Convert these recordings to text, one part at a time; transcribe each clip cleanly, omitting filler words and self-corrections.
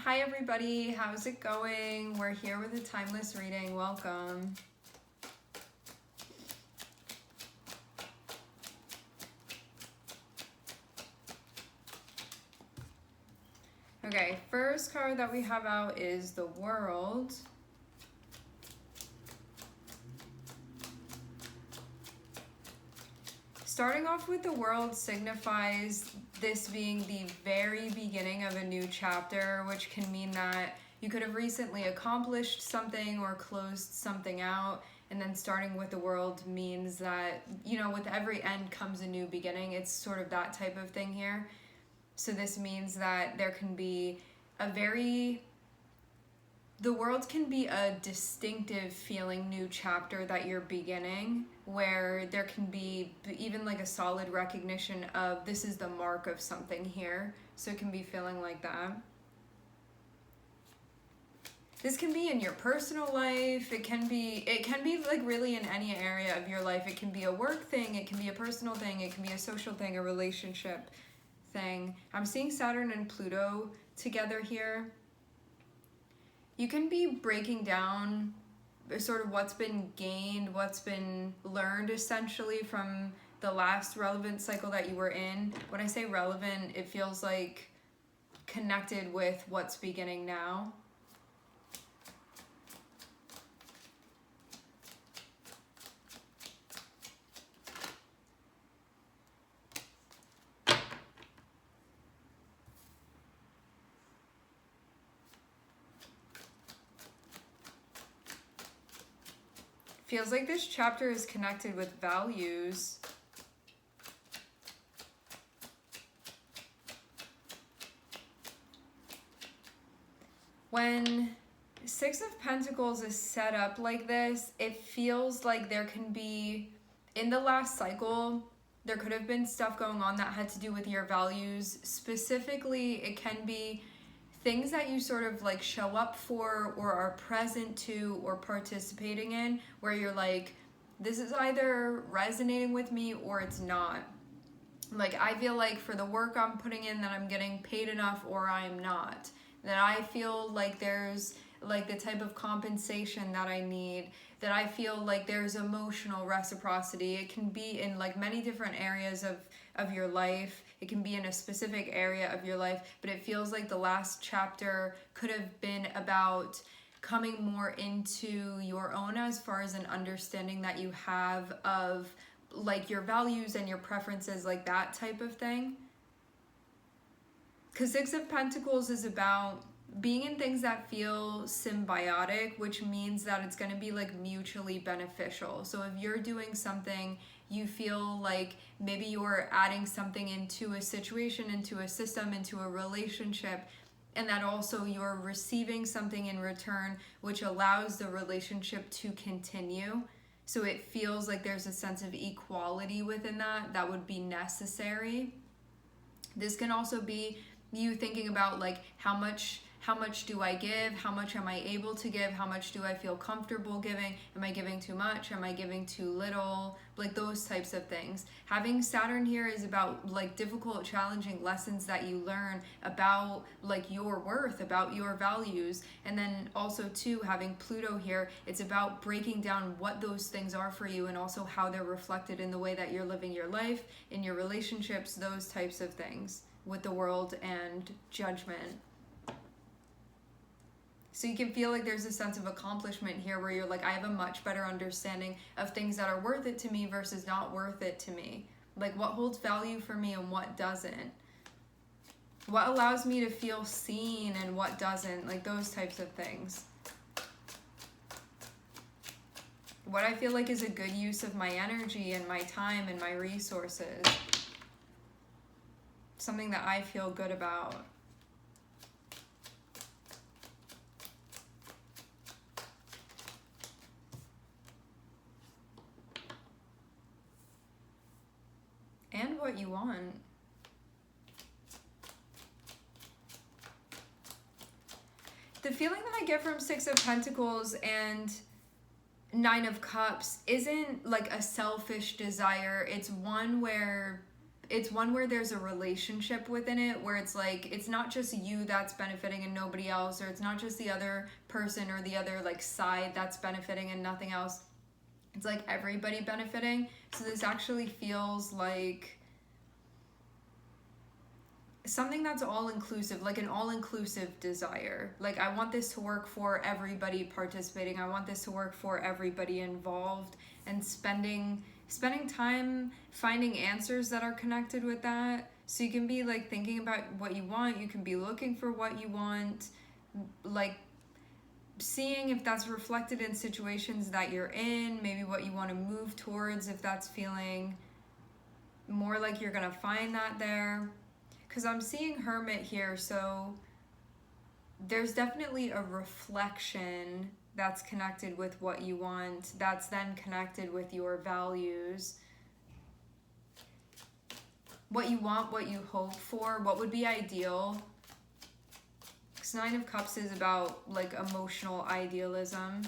Hi everybody, how's it going? We're here with a timeless reading. Welcome. Okay, first card that we have out is the World. Starting off with the World signifies this being the very beginning of a new chapter, which can mean that you could have recently accomplished something or closed something out. And then starting with the World means that, with every end comes a new beginning. It's sort of that type of thing here. So this means that there can be the World can be a distinctive feeling new chapter that you're beginning, where there can be even like a solid recognition of this is the mark of something here. So it can be feeling like that. This can be in your personal life. It can be like really in any area of your life. It can be a work thing, it can be a personal thing, it can be a social thing, a relationship thing. I'm seeing Saturn and Pluto together here. You can be breaking down sort of what's been gained, what's been learned essentially from the last relevant cycle that you were in. When I say relevant, it feels like connected with what's beginning now. Feels like this chapter is connected with values. When Six of Pentacles is set up like this, it feels like there can be, in the last cycle, there could have been stuff going on that had to do with your values. Specifically, it can be things that you sort of like show up for or are present to or participating in, where you're like, this is either resonating with me or it's not. Like, I feel like for the work I'm putting in that I'm getting paid enough or I'm not. That I feel like there's like the type of compensation that I need, that I feel like there's emotional reciprocity. It can be in like many different areas of your life. It can be in a specific area of your life, but it feels like the last chapter could have been about coming more into your own as far as an understanding that you have of like your values and your preferences, like that type of thing. Because Six of Pentacles is about being in things that feel symbiotic, which means that it's going to be like mutually beneficial. So if you're doing something, you feel like maybe you're adding something into a situation, into a system, into a relationship, and that also you're receiving something in return, which allows the relationship to continue. So it feels like there's a sense of equality within that would be necessary. This can also be you thinking about like how much do I give? How much am I able to give? How much do I feel comfortable giving? Am I giving too much? Am I giving too little? Like those types of things. Having Saturn here is about like difficult, challenging lessons that you learn about like your worth, about your values. And then also too, having Pluto here, it's about breaking down what those things are for you and also how they're reflected in the way that you're living your life, in your relationships, those types of things with the World and Judgment. So you can feel like there's a sense of accomplishment here where you're like, I have a much better understanding of things that are worth it to me versus not worth it to me. Like what holds value for me and what doesn't. What allows me to feel seen and what doesn't. Like those types of things. What I feel like is a good use of my energy and my time and my resources. Something that I feel good about. And what you want. The feeling that I get from Six of Pentacles and Nine of Cups isn't like a selfish desire. It's one where it's one where there's a relationship within it, where it's like it's not just you that's benefiting and nobody else, or it's not just the other person or the other like side that's benefiting and nothing else. It's like everybody benefiting. So this actually feels like something that's all-inclusive, like an all-inclusive desire. Like, I want this to work for everybody participating. I want this to work for everybody involved, and spending time finding answers that are connected with that. So you can be like thinking about what you want, you can be looking for what you want, like seeing if that's reflected in situations that you're in, maybe what you want to move towards, if that's feeling more like you're gonna find that there. Because I'm seeing Hermit here, so there's definitely a reflection that's connected with what you want, that's then connected with your values. What you want, what you hope for, what would be ideal. Because 9 of Cups is about like emotional idealism.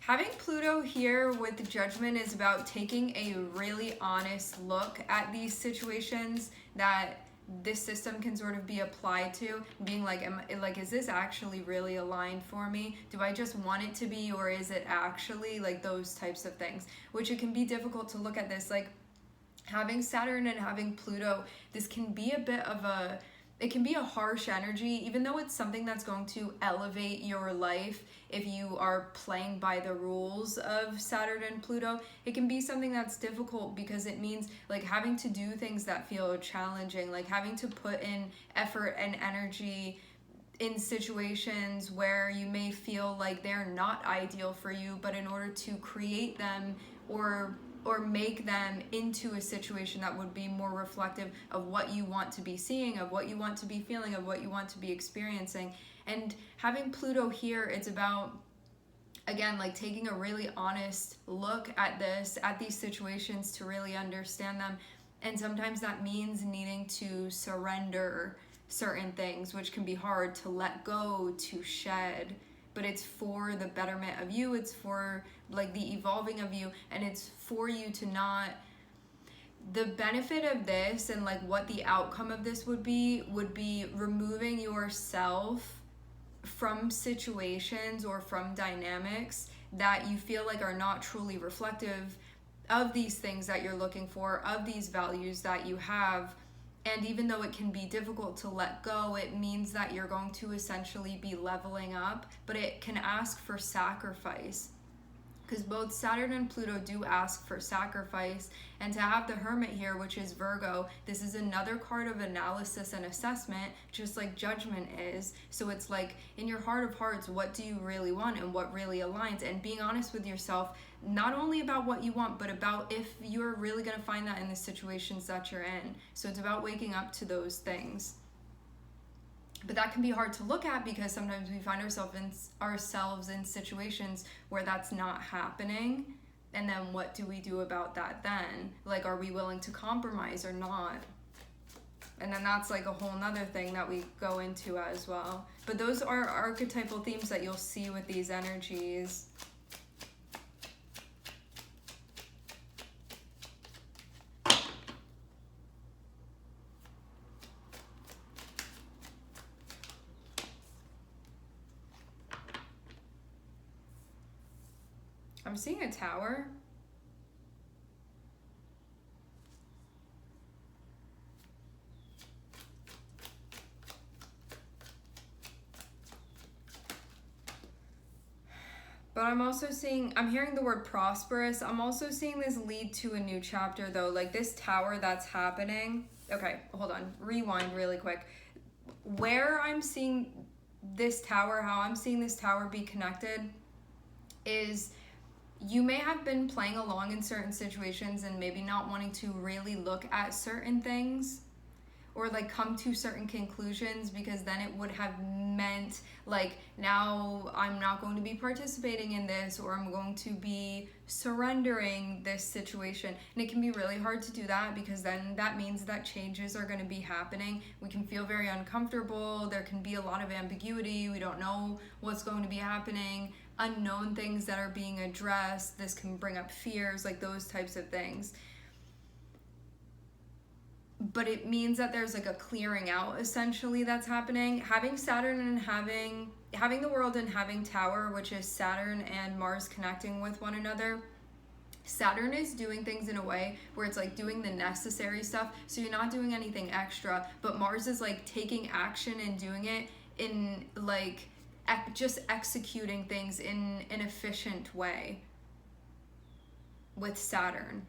Having Pluto here with Judgment is about taking a really honest look at these situations that this system can sort of be applied to, being like, is this actually really aligned for me? Do I just want it to be, or is it actually, like those types of things? Which it can be difficult to look at this, like having Saturn and having Pluto, this can be a bit of a, it can be a harsh energy, even though it's something that's going to elevate your life if you are playing by the rules of Saturn and Pluto. It can be something that's difficult because it means like having to do things that feel challenging, like having to put in effort and energy in situations where you may feel like they're not ideal for you, but in order to create them or make them into a situation that would be more reflective of what you want to be seeing, of what you want to be feeling, of what you want to be experiencing. And having Pluto here, it's about, again, like taking a really honest look at this, at these situations, to really understand them. And sometimes that means needing to surrender certain things, which can be hard to let go, to shed. But it's for the betterment of you, it's for like the evolving of you, and it's for you to not, the benefit of this and like what the outcome of this would be removing yourself from situations or from dynamics that you feel like are not truly reflective of these things that you're looking for, of these values that you have. And even though it can be difficult to let go, it means that you're going to essentially be leveling up, but it can ask for sacrifice. Because both Saturn and Pluto do ask for sacrifice. And to have the Hermit here, which is Virgo, this is another card of analysis and assessment, just like Judgment is. So it's like, in your heart of hearts, what do you really want and what really aligns? And being honest with yourself, not only about what you want, but about if you're really going to find that in the situations that you're in. So it's about waking up to those things. But that can be hard to look at because sometimes we find ourselves in situations where that's not happening. And then what do we do about that then? Like, are we willing to compromise or not? And then that's like a whole nother thing that we go into as well. But those are archetypal themes that you'll see with these energies. I'm seeing a tower. But I'm also seeing, I'm hearing the word prosperous. I'm also seeing this lead to a new chapter though, like this tower that's happening. Okay, hold on, rewind really quick. Where I'm seeing this tower, how I'm seeing this tower be connected is, you may have been playing along in certain situations and maybe not wanting to really look at certain things or like come to certain conclusions, because then it would have meant like now I'm not going to be participating in this, or I'm going to be surrendering this situation. And it can be really hard to do that, because then that means that changes are going to be happening. We can feel very uncomfortable. There can be a lot of ambiguity. We don't know what's going to be happening. Unknown things that are being addressed. This can bring up fears, like those types of things. But it means that there's like a clearing out essentially that's happening. Having Saturn and having the world and having Tower, which is Saturn and Mars connecting with one another. Saturn is doing things in a way where it's like doing the necessary stuff, so you're not doing anything extra, but Mars is like taking action and doing it in like just executing things in an efficient way with Saturn.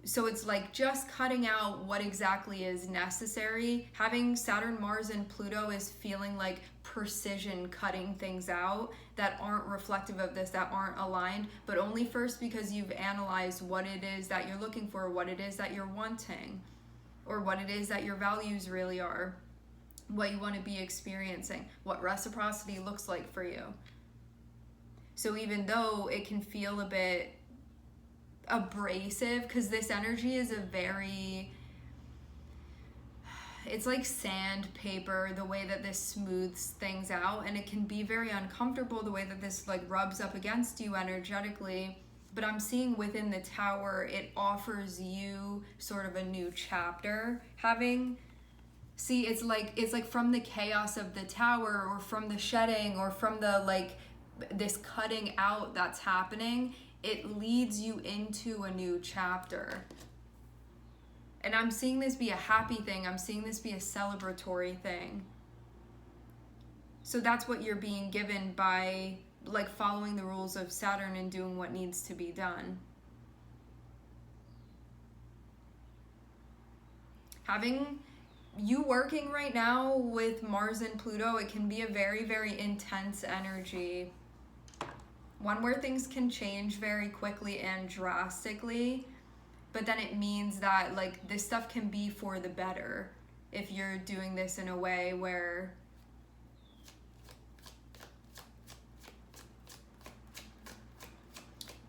So it's like just cutting out what exactly is necessary. Having Saturn, Mars, and Pluto is feeling like precision cutting things out that aren't reflective of this, that aren't aligned, but only first because you've analyzed what it is that you're looking for, what it is that you're wanting, or what it is that your values really are, what you want to be experiencing, what reciprocity looks like for you. So even though it can feel a bit abrasive, because this energy is it's like sandpaper, the way that this smooths things out, and it can be very uncomfortable the way that this like rubs up against you energetically. But I'm seeing within the Tower, it offers you sort of a new chapter. It's like from the chaos of the Tower, or from the shedding, or from the like this cutting out that's happening, it leads you into a new chapter. And I'm seeing this be a happy thing. I'm seeing this be a celebratory thing. So that's what you're being given by like following the rules of Saturn and doing what needs to be done. Having you working right now with Mars and Pluto, it can be a very, very intense energy. One where things can change very quickly and drastically, but then it means that like this stuff can be for the better if you're doing this in a way where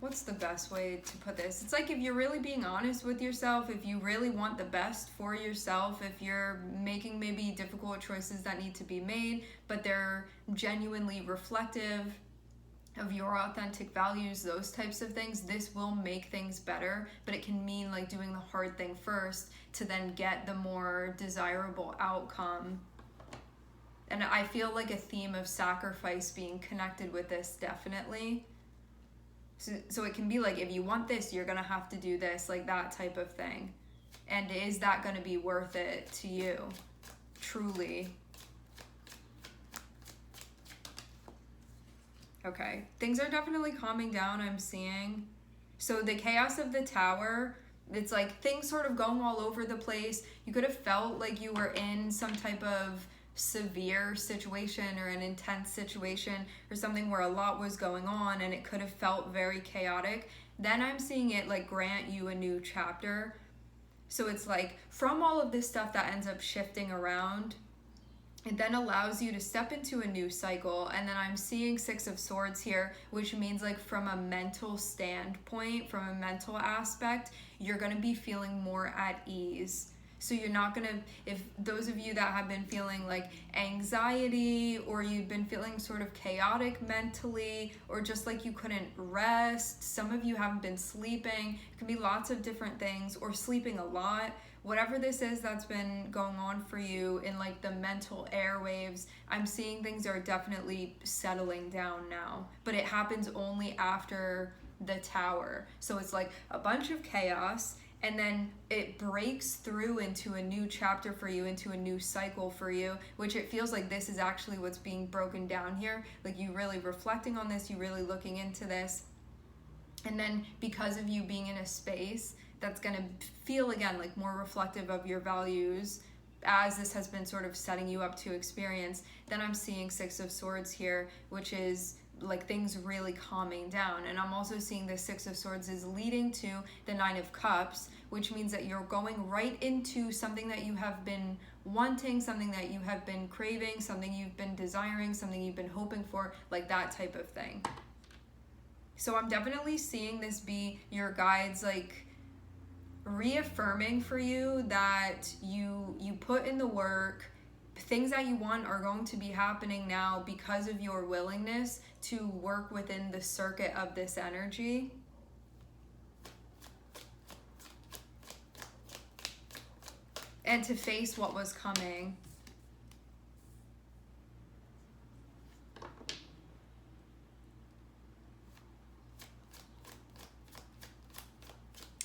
what's the best way to put this? It's like if you're really being honest with yourself, if you really want the best for yourself, if you're making maybe difficult choices that need to be made, but they're genuinely reflective of your authentic values, those types of things, this will make things better. But it can mean like doing the hard thing first to then get the more desirable outcome. And I feel like a theme of sacrifice being connected with this, definitely. So it can be like, if you want this, you're gonna have to do this, like that type of thing. And is that gonna be worth it to you, truly? Okay, things are definitely calming down, I'm seeing. So the chaos of the Tower, it's like things sort of going all over the place. You could have felt like you were in some type of severe situation or an intense situation or something where a lot was going on, and it could have felt very chaotic. Then I'm seeing it like grant you a new chapter. So it's like from all of this stuff that ends up shifting around, it then allows you to step into a new cycle. And then I'm seeing Six of Swords here, which means like from a mental standpoint, from a mental aspect, you're going to be feeling more at ease. So you're not going to, if those of you that have been feeling like anxiety, or you've been feeling sort of chaotic mentally, or just like you couldn't rest, some of you haven't been sleeping, it can be lots of different things, or sleeping a lot. Whatever this is that's been going on for you in like the mental airwaves, I'm seeing things are definitely settling down now. But it happens only after the Tower. So it's like a bunch of chaos, and then it breaks through into a new chapter for you, into a new cycle for you, which it feels like this is actually what's being broken down here. Like you really reflecting on this, you really looking into this. And then because of you being in a space that's going to feel again like more reflective of your values, as this has been sort of setting you up to experience, then I'm seeing Six of Swords here, which is like things really calming down. And I'm also seeing the Six of Swords is leading to the Nine of Cups, which means that you're going right into something that you have been wanting, something that you have been craving, something you've been desiring, something you've been hoping for, like that type of thing. So I'm definitely seeing this be your guides, like reaffirming for you that you put in the work. Things that you want are going to be happening now because of your willingness to work within the circuit of this energy. And to face what was coming.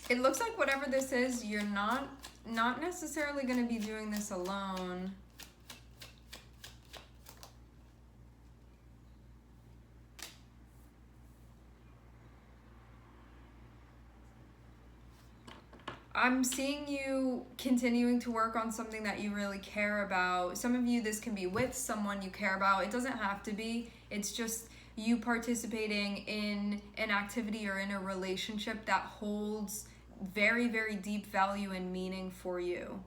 It looks like whatever this is, you're not necessarily going to be doing this alone. I'm seeing you continuing to work on something that you really care about. Some of you, this can be with someone you care about. It doesn't have to be. It's just you participating in an activity or in a relationship that holds very, very deep value and meaning for you.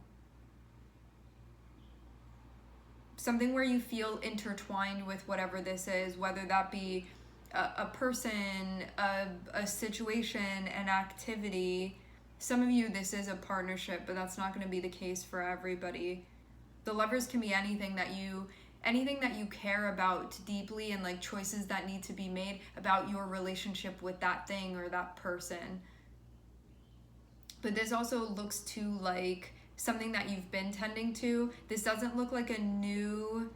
Something where you feel intertwined with whatever this is, whether that be a person, a situation, an activity. Some of you, this is a partnership, but that's not going to be the case for everybody. The Lovers can be anything that you care about deeply, and like choices that need to be made about your relationship with that thing or that person. But this also looks to like something that you've been tending to. This doesn't look like a new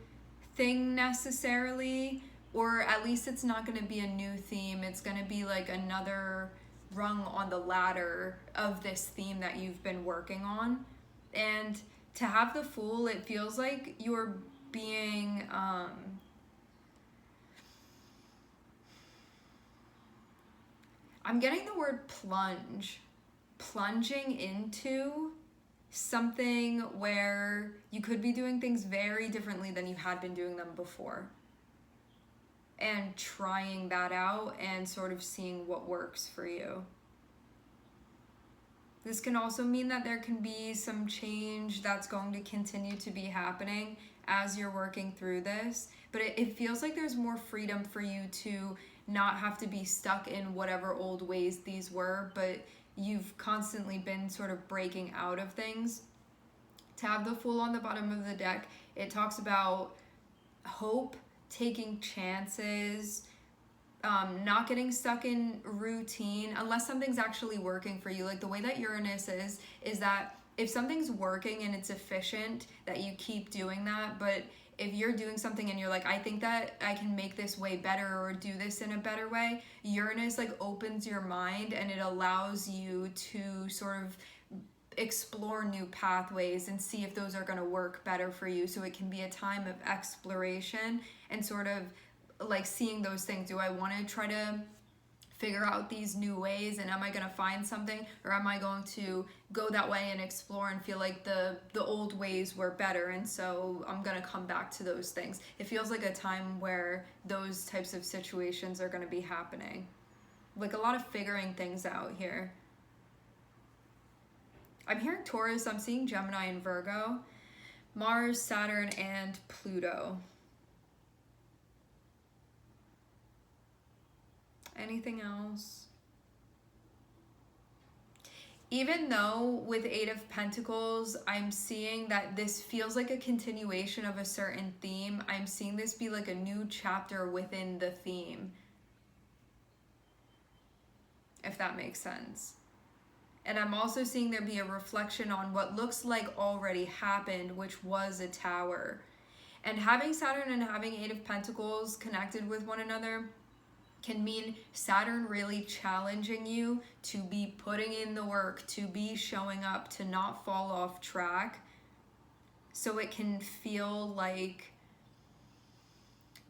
thing necessarily, or at least it's not going to be a new theme. It's going to be like another rung on the ladder of this theme that you've been working on. And to have the Fool, it feels like you're being I'm getting the word plunging into something where you could be doing things very differently than you had been doing them before, and trying that out and sort of seeing what works for you. This can also mean that there can be some change that's going to continue to be happening as you're working through this, but it feels like there's more freedom for you to not have to be stuck in whatever old ways these were, but you've constantly been sort of breaking out of things. To have the Fool on the bottom of the deck, it talks about hope, taking chances, not getting stuck in routine unless something's actually working for you. Like the way that Uranus is that if something's working and it's efficient, that you keep doing that. But if you're doing something and you're like, I think that I can make this way better or do this in a better way, Uranus like opens your mind and it allows you to sort of explore new pathways and see if those are going to work better for you. So it can be a time of exploration and sort of like seeing those things. Do I want to try to figure out these new ways, and am I going to find something, or am I going to go that way and explore and feel like the old ways were better, and so I'm going to come back to those things? It feels like a time where those types of situations are going to be happening. Like a lot of figuring things out here. I'm hearing Taurus, I'm seeing Gemini and Virgo, Mars, Saturn, and Pluto. Anything else? Even though with Eight of Pentacles, I'm seeing that this feels like a continuation of a certain theme, I'm seeing this be like a new chapter within the theme, if that makes sense. And I'm also seeing there be a reflection on what looks like already happened, which was a Tower. And having Saturn and having Eight of Pentacles connected with one another can mean Saturn really challenging you to be putting in the work, to be showing up, to not fall off track. So it can feel like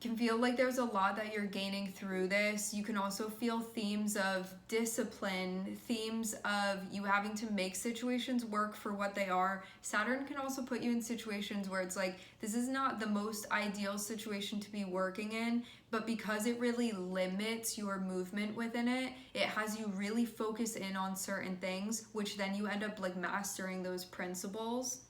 can feel like there's a lot that you're gaining through this. You can also feel themes of discipline, themes of you having to make situations work for what they are. Saturn can also put you in situations where it's like, this is not the most ideal situation to be working in, but because it really limits your movement within it, it has you really focus in on certain things, which then you end up like mastering those principles.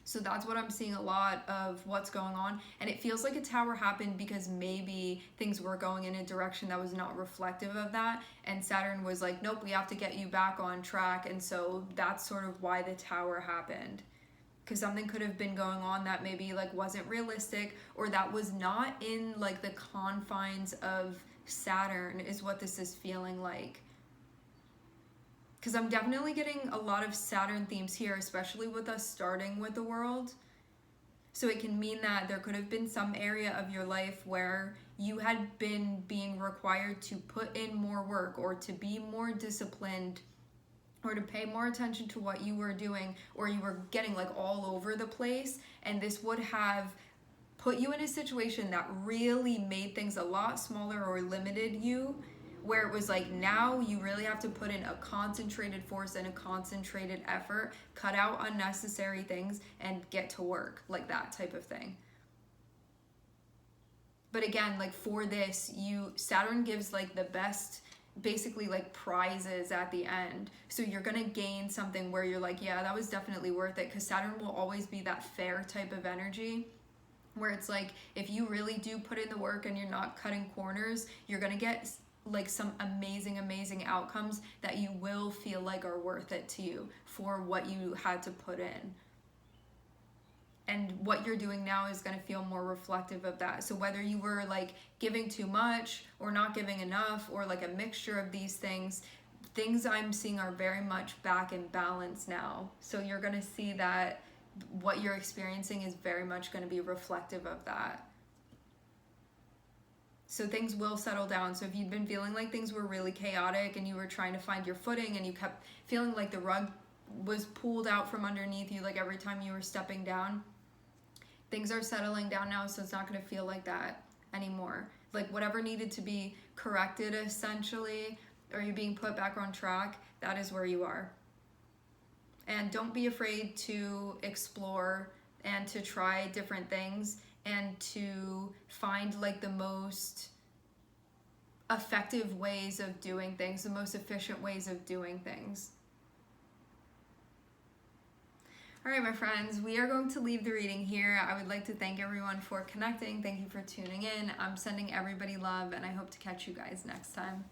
So that's what I'm seeing a lot of what's going on. And it feels like a tower happened because maybe things were going in a direction that was not reflective of that. And Saturn was like, nope, we have to get you back on track. And so that's sort of why the tower happened. Because something could have been going on that maybe like wasn't realistic, or that was not in like the confines of Saturn, is what this is feeling like. Because I'm definitely getting a lot of Saturn themes here, especially with us starting with the world. So it can mean that there could have been some area of your life where you had been being required to put in more work, or to be more disciplined, or to pay more attention to what you were doing, or you were getting like all over the place. And this would have put you in a situation that really made things a lot smaller or limited you, where it was like, now you really have to put in a concentrated force and a concentrated effort, cut out unnecessary things, and get to work, like that type of thing. But again, like for this, Saturn gives like the best, basically like prizes at the end. So you're gonna gain something where you're like, yeah, that was definitely worth it, because Saturn will always be that fair type of energy, where it's like, if you really do put in the work and you're not cutting corners, you're gonna get like some amazing outcomes that you will feel like are worth it to you for what you had to put in. And what you're doing now is going to feel more reflective of that. So whether you were like giving too much or not giving enough, or like a mixture of these things I'm seeing are very much back in balance now. So you're going to see that what you're experiencing is very much going to be reflective of that. So things will settle down. So if you'd been feeling like things were really chaotic and you were trying to find your footing, and you kept feeling like the rug was pulled out from underneath you, like every time you were stepping down, things are settling down now. So it's not going to feel like that anymore. Like whatever needed to be corrected essentially, or you being put back on track, that is where you are. And don't be afraid to explore and to try different things, and to find like the most effective ways of doing things, the most efficient ways of doing things. All right, my friends, we are going to leave the reading here. I would like to thank everyone for connecting. Thank you for tuning in. I'm sending everybody love, and I hope to catch you guys next time.